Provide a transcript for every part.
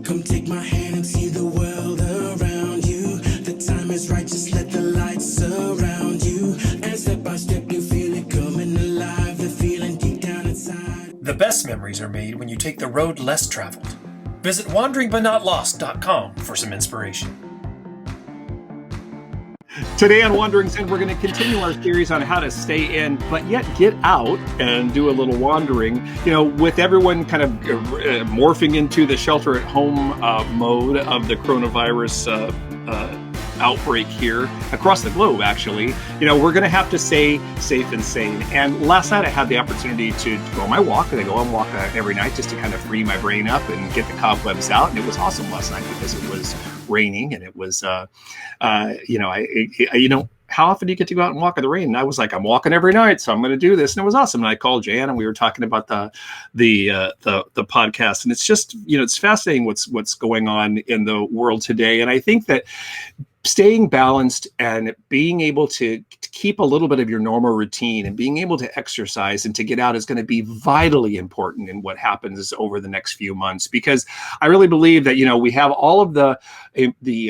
Come take my hand and see the world around you. The time is right, just let the light surround you. And step by step you feel it coming alive, the feeling deep down inside. The best memories are made when you take the road less traveled. Visit wanderingbutnotlost.com for some inspiration. Today on Wanderings In, we're going to continue our series on how to stay in, but yet get out and do a little wandering. You know, with everyone kind of morphing into the shelter-at-home mode of the coronavirus outbreak here across the globe, actually, you know, we're going to have to stay safe and sane. And last night I had the opportunity to go on my walk, and I go on walk every night just to kind of free my brain up and get the cobwebs out. And it was awesome last night because it was raining, and it was, how often do you get to go out and walk in the rain? And I was like, I'm walking every night, so I'm going to do this. And it was awesome. And I called Jan, and we were talking about the podcast. And it's just, you know, it's fascinating what's going on in the world today. And I think that staying balanced and being able to keep a little bit of your normal routine and being able to exercise and to get out is going to be vitally important in what happens over the next few months, because I really believe that, you know, we have all of the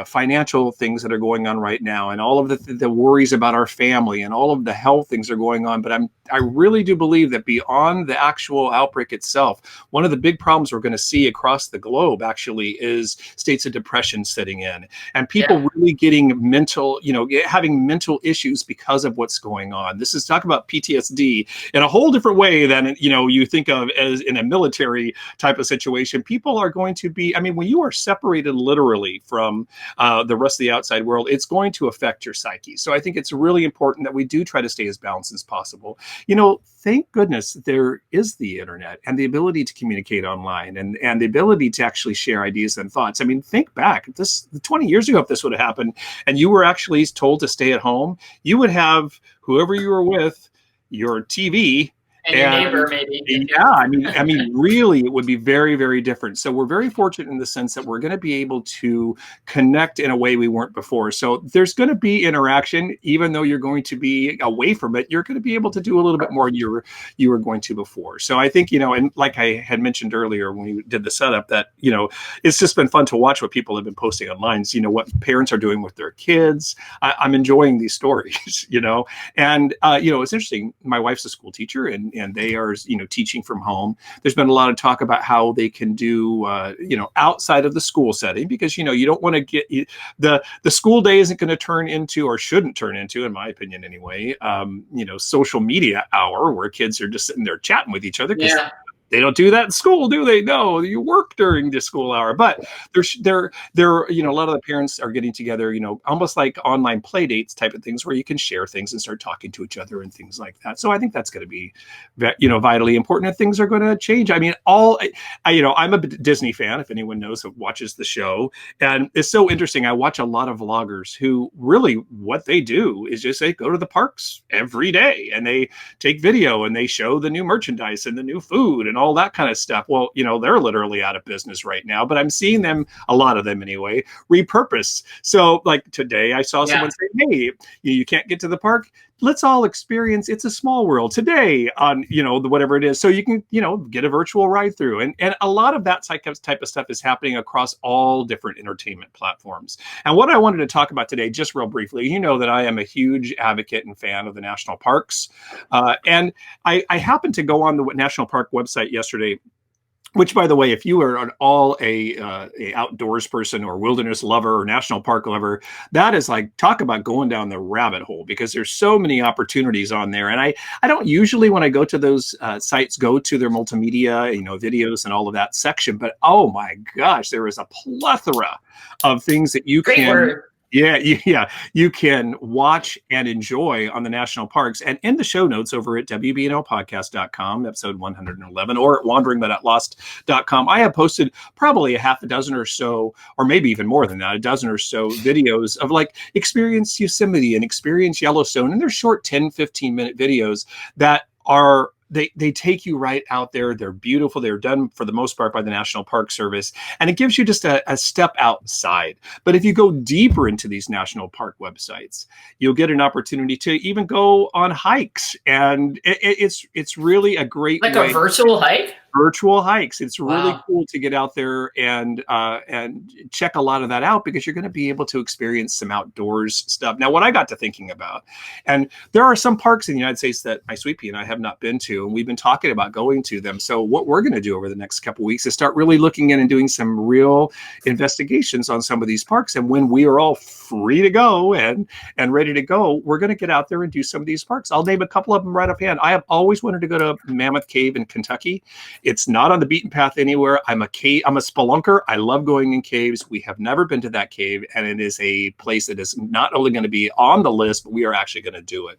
financial things that are going on right now, and all of the worries about our family, and all of the health things are going on. But I really do believe that beyond the actual outbreak itself, one of the big problems we're going to see across the globe actually is states of depression setting in, and people really getting mental, you know, having mental issues because of what's going on. This is talk about PTSD in a whole different way than, you know, you think of as in a military type of situation. People are going to be, I mean, when you are separated literally from the rest of the outside world, it's going to affect your psyche. So I think it's really important that we do try to stay as balanced as possible. You know, thank goodness there is the internet and the ability to communicate online and the ability to actually share ideas and thoughts. I mean, think back, if this 20 years ago, if this would have happened and you were actually told to stay at home, you would have whoever you were with, your TV, and your neighbor, maybe. Yeah, I mean, really, it would be very, very different. So we're very fortunate in the sense that we're going to be able to connect in a way we weren't before. So there's going to be interaction, even though you're going to be away from it. You're going to be able to do a little bit more than you were going to before. So I think, you know, and like I had mentioned earlier when we did the setup, that, you know, it's just been fun to watch what people have been posting online. So, you know, what parents are doing with their kids. I'm enjoying these stories, you know, and you know, it's interesting. My wife's a school teacher, and they are, you know, teaching from home. There's been a lot of talk about how they can do, you know, outside of the school setting, because, you know, you don't want to get the school day isn't going to turn into, or shouldn't turn into, in my opinion anyway, you know, social media hour where kids are just sitting there chatting with each other. Yeah. They don't do that in school, do they? No, you work during the school hour. But they're you know, a lot of the parents are getting together, you know, almost like online play dates type of things where you can share things and start talking to each other and things like that. So I think that's going to be, you know, vitally important, and things are going to change. I mean, you know, I'm a Disney fan, if anyone knows who watches the show, and it's so interesting. I watch a lot of vloggers who really what they do is just they go to the parks every day and they take video and they show the new merchandise and the new food and all that kind of stuff. Well, you know, they're literally out of business right now, but I'm seeing them, a lot of them anyway, repurpose. So like today I saw someone say, hey, you can't get to the park. Let's all experience It's a Small World today on, you know, whatever it is. So you can, you know, get a virtual ride through. And a lot of that type of stuff is happening across all different entertainment platforms. And what I wanted to talk about today, just real briefly, you know that I am a huge advocate and fan of the national parks. And I happened to go on the National Park website yesterday, which, by the way, if you are at all a outdoors person or wilderness lover or national park lover, that is like, talk about going down the rabbit hole, because there's so many opportunities on there. And I don't usually, when I go to those sites, go to their multimedia, you know, videos and all of that section. But oh my gosh, there is a plethora of things that you can. Yeah, you can watch and enjoy on the national parks. And in the show notes over at WBNLpodcast.com, episode 111, or at wanderingbutnotlost.com, I have posted probably a half a dozen or so, or maybe even more than that, a dozen or so videos of like experience Yosemite and experience Yellowstone. And they're short 10, 15-minute videos that are they take you right out there. They're beautiful. They're done for the most part by the National Park Service. And it gives you just a step outside. But if you go deeper into these national park websites, you'll get an opportunity to even go on hikes. And it's really a great like way. a virtual hike? virtual hikes. It's really Wow. cool to get out there and check a lot of that out because you're going to be able to experience some outdoors stuff. Now, what I got to thinking about, and there are some parks in the United States that my sweet pea and I have not been to, and we've been talking about going to them. So what we're going to do over the next couple of weeks is start really looking in and doing some real investigations on some of these parks. And when we are all free to go and ready to go, we're going to get out there and do some of these parks. I'll name a couple of them right offhand. I have always wanted to go to Mammoth Cave in Kentucky. It's not on the beaten path anywhere. I'm a spelunker. I love going in caves. We have never been to that cave, and it is a place that is not only going to be on the list, but we are actually going to do it.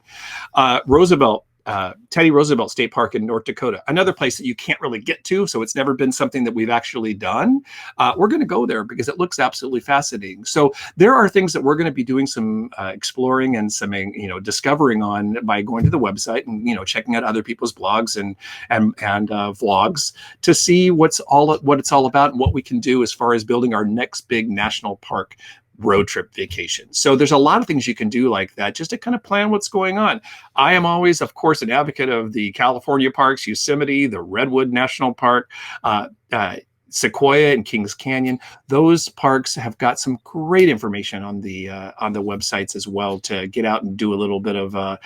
Teddy Roosevelt State Park in North Dakota, another place that you can't really get to, so it's never been something that we've actually done. We're going to go there because it looks absolutely fascinating. So there are things that we're going to be doing some exploring and some discovering on by going to the website and checking out other people's blogs and vlogs to see what it's all about and what we can do as far as building our next big national park road trip vacation. So there's a lot of things you can do like that just to kind of plan what's going on. I am always, of course, an advocate of the California parks, Yosemite, the Redwood National Park, Sequoia and Kings Canyon. Those parks have got some great information on the websites as well to get out and do a little bit of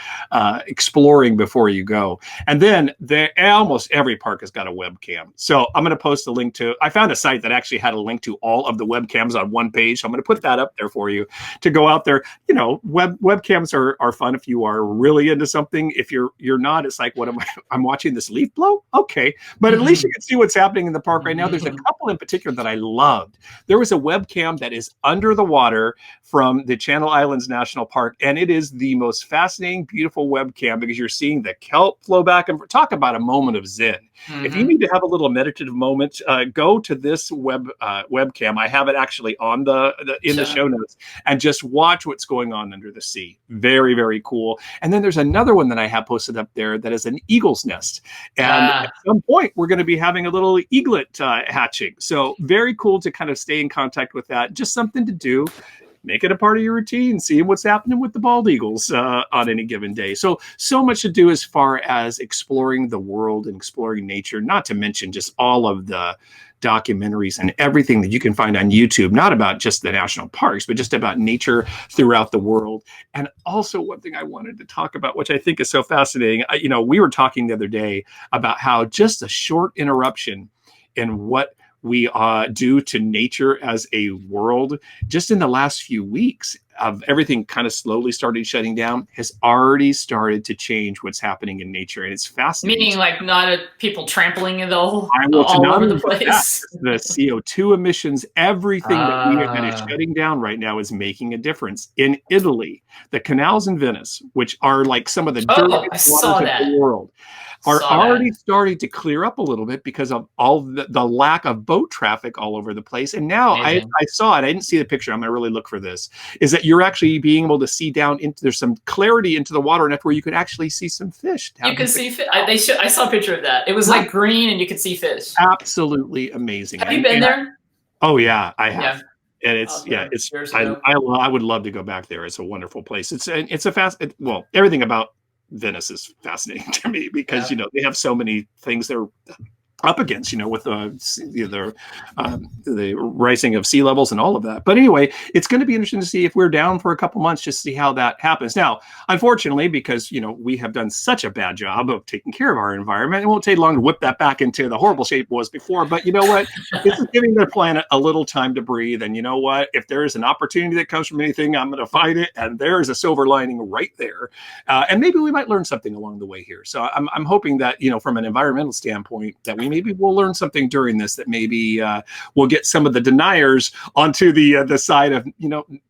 exploring before you go. And then almost every park has got a webcam. So I'm going to post a link to. I found a site that actually had a link to all of the webcams on one page. So I'm going to put that up there for you to go out there. Webcams are fun if you are really into something. If you're not, it's like, what am I? I'm watching this leaf blow. Okay, but at least you can see what's happening in the park right now. There's a couple in particular that I loved. There was a webcam that is under the water from the Channel Islands National Park, and it is the most fascinating, beautiful webcam because you're seeing the kelp flow back and talk about a moment of zen. If you need to have a little meditative moment, go to this webcam. I have it actually on in the show notes, and just watch what's going on under the sea. Very, very cool. And then there's another one that I have posted up there that is an eagle's nest. And at some point, we're going to be having a little eaglet hatching. So very cool to kind of stay in contact with that. Just something to do. Make it a part of your routine, seeing what's happening with the bald eagles on any given day. So much to do as far as exploring the world and exploring nature, not to mention just all of the documentaries and everything that you can find on YouTube, not about just the national parks, but just about nature throughout the world. And also one thing I wanted to talk about, which I think is so fascinating, we were talking the other day about how just a short interruption in what we do to nature as a world, just in the last few weeks of everything kind of slowly started shutting down, has already started to change what's happening in nature. And it's fascinating. Meaning like not people trampling it all not over the only place. The CO2 emissions, everything that is shutting down right now is making a difference. In Italy, the canals in Venice, which are like some of the dirtiest waters of the world, are already starting to clear up a little bit because of all the lack of boat traffic all over the place. And now I saw it. I didn't see the picture. I'm going to really look for this. Is that you're actually being able to see down into, there's some clarity into the water net where you could actually see some fish. You can see fish. I saw a picture of that. It was like green and you could see fish. Absolutely amazing. Have you been there? Oh yeah, I have. Yeah. And I would love to go back there. It's a wonderful place. It's everything about Venice is fascinating to me because they have so many things they're up against, with the rising of sea levels and all of that. But anyway, it's going to be interesting to see if we're down for a couple months just to see how that happens. Now, unfortunately, because we have done such a bad job of taking care of our environment, it won't take long to whip that back into the horrible shape it was before. But you know what? This is giving the planet a little time to breathe. And you know what? If there is an opportunity that comes from anything, I'm going to find it. And there is a silver lining right there. And maybe we might learn something along the way here. So I'm hoping that from an environmental standpoint that maybe we'll learn something during this, that maybe we'll get some of the deniers onto the side of,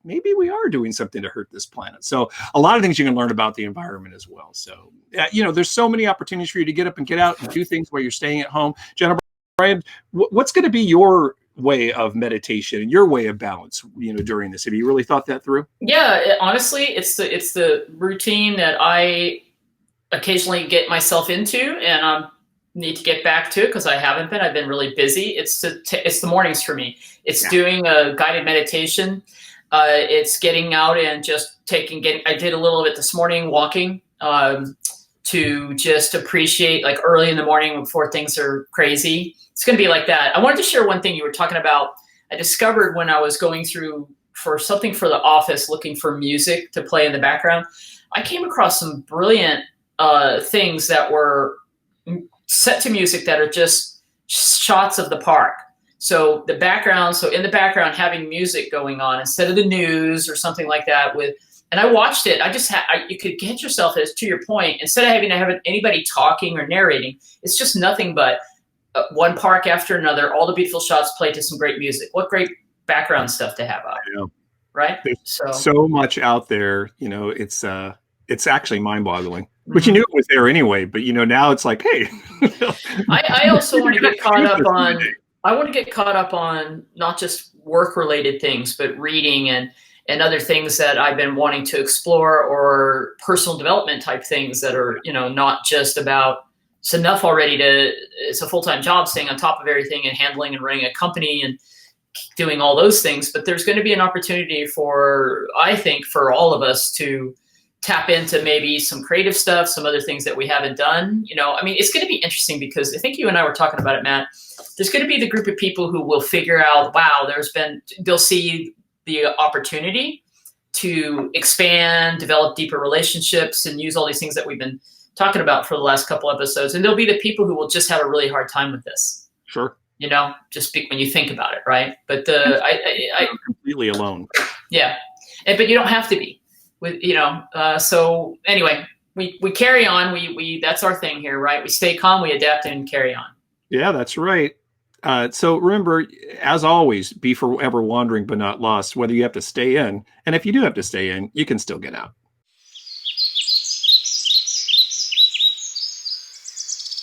maybe we are doing something to hurt this planet. So a lot of things you can learn about the environment as well. So, there's so many opportunities for you to get up and get out and do things while you're staying at home. Jenna, Brian, what's going to be your way of meditation and your way of balance, during this? Have you really thought that through? Yeah, honestly, it's the routine that I occasionally get myself into, and need to get back to it because I haven't been. I've been really busy. It's the mornings for me. It's doing a guided meditation. It's getting out and just I did a little of it this morning, walking to just appreciate like early in the morning before things are crazy. It's going to be like that. I wanted to share one thing you were talking about. I discovered when I was going through for something for the office, looking for music to play in the background, I came across some brilliant things that were set to music that are just shots of the park. So the background, so in the background, having music going on instead of the news or something like that and I watched it. I just you could get yourself, as to your point, instead of having to have anybody talking or narrating, it's just nothing but one park after another, all the beautiful shots played to some great music. What great background stuff to have up, right? There's so much out there, it's actually mind-boggling. But you knew it was there anyway, but now it's like, hey. I also want to get caught up on, I want to get caught up on not just work-related things, but reading and other things that I've been wanting to explore, or personal development type things that are, not just about, it's enough already it's a full-time job staying on top of everything and handling and running a company and doing all those things. But there's going to be an opportunity I think, for all of us to tap into maybe some creative stuff, some other things that we haven't done. It's going to be interesting because I think you and I were talking about it, Matt. There's going to be the group of people who will figure out, wow, they'll see the opportunity to expand, develop deeper relationships, and use all these things that we've been talking about for the last couple episodes. And there'll be the people who will just have a really hard time with this. Sure. Just when you think about it, right? But I'm completely alone. Yeah, but you don't have to be. So anyway, we carry on. We that's our thing here, right? We stay calm, we adapt, and carry on. Yeah, that's right. So remember, as always, be forever wandering but not lost, whether you have to stay in. And if you do have to stay in, you can still get out.